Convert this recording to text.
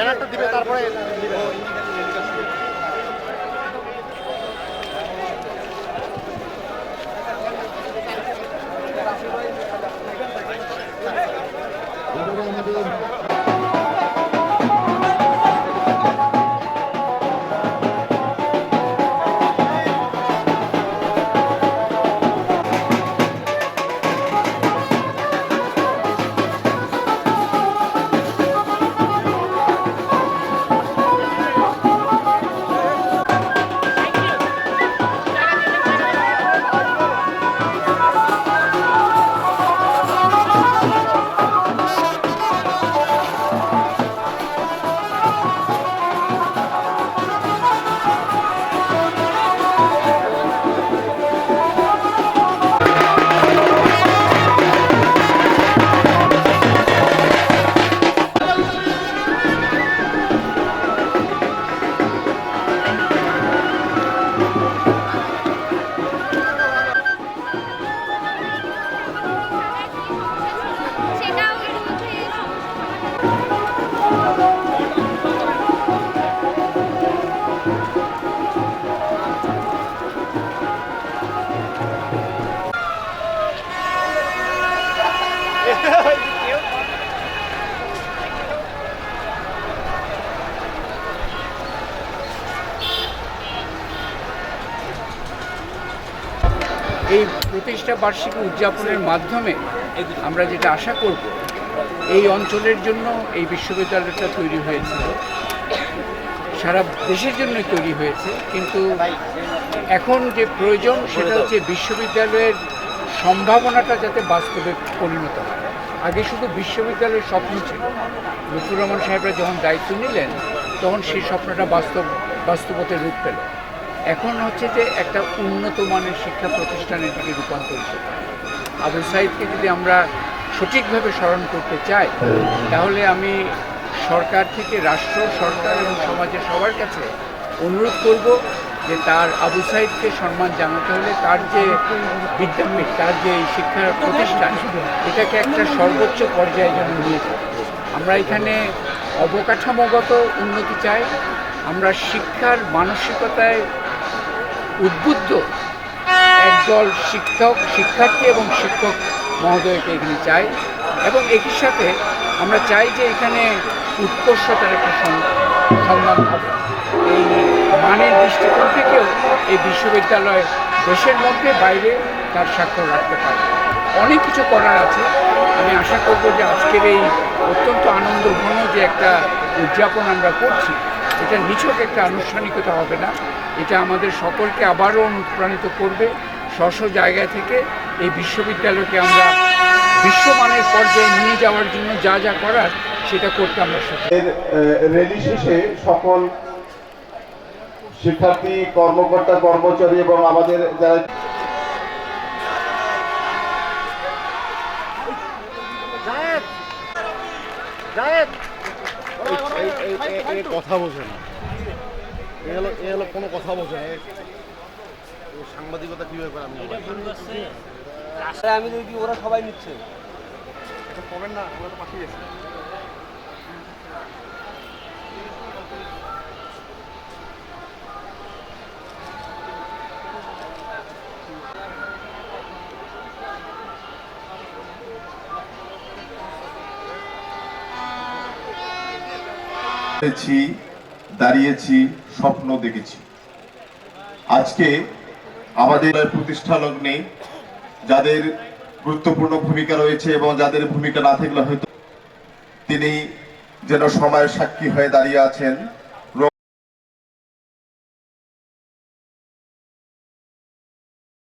ব্যানারটা দিবে তারপরে এই প্রতিষ্ঠা বার্ষিকী উদযাপনের মাধ্যমে আমরা যেটা আশা করব, এই অঞ্চলের জন্য এই বিশ্ববিদ্যালয়টা তৈরি হয়েছিল, সারা দেশের জন্যই তৈরি হয়েছে, কিন্তু এখন যে প্রয়োজন সেটা হচ্ছে বিশ্ববিদ্যালয়ের সম্ভাবনাটা যাতে বাস্তবে পরিণত হয়। আগে শুধু বিশ্ববিদ্যালয়ের স্বপ্ন ছিল, লুৎফর রহমান সাহেবরা যখন দায়িত্ব নিলেন তখন সেই স্বপ্নটা বাস্তবতে রূপ পেল। এখন হচ্ছে যে একটা উন্নত মানের শিক্ষা প্রতিষ্ঠানের দিকে রূপান্তরিত। আবু সাইদকে যদি আমরা সঠিকভাবে স্মরণ করতে চাই, তাহলে আমি সরকার থেকে রাষ্ট্র, সরকার এবং সমাজের সবার কাছে অনুরোধ করব যে তার আবু সাইদকে সম্মান জানাতে হলে তার যে বিদ্যাপীঠ, তার যে শিক্ষা প্রতিষ্ঠান, এটাকে একটা সর্বোচ্চ পর্যায়ে যেন নিয়ে যায়। আমরা এখানে অবকাঠামোগত উন্নতি চাই, আমরা শিক্ষার মানসিকতায় উদ্বুদ্ধ একদল শিক্ষার্থী এবং শিক্ষক মহোদয়কে এখানে চাই, এবং একই সাথে আমরা চাই যে এখানে উৎকর্ষতার একটা সন্ধান হবে। এই মানের দৃষ্টিকোণ থেকেও এই বিশ্ববিদ্যালয় দেশের মধ্যে বাইরে তার স্বাক্ষর রাখতে পারে। অনেক কিছু করার আছে। আমি আশা করব যে আজকের এই অত্যন্ত আনন্দঘন যে একটা উদযাপন আমরা করছি, এটা নিছক একটা আনুষ্ঠানিকতা হবে না, এটা আমাদের সকলকে আবারও অনুপ্রাণিত করবে স্ব জায়গা থেকে এই বিশ্ববিদ্যালয়কে আমরা বিশ্বমানের পর্যায়ে নিয়ে যাওয়ার জন্য যা যা করার সেটা করতে আমরা সক্ষম। র্যালি শেষে সকল শিক্ষার্থী, কর্মকর্তা, কর্মচারী এবং আমাদের যারা কথা বোঝে না, এ হলো কোনো কথা বোঝে না। সাংবাদিকতা কিভাবে করে আমি দেখি ওরা সবাই নিচ্ছে, কমেন না, আমরা তো পাঠিয়ে গেছি। দাঁড়িয়েছি, স্বপ্ন দেখেছি। আজকে আমাদের প্রতিষ্ঠা লগ্নে যাদের গুরুত্বপূর্ণ ভূমিকা রয়েছে এবং যাদের ভূমিকা না থাকলে হয়তো তিনি যেন সময়ের সাক্ষী হয়ে দাঁড়িয়ে আছেন।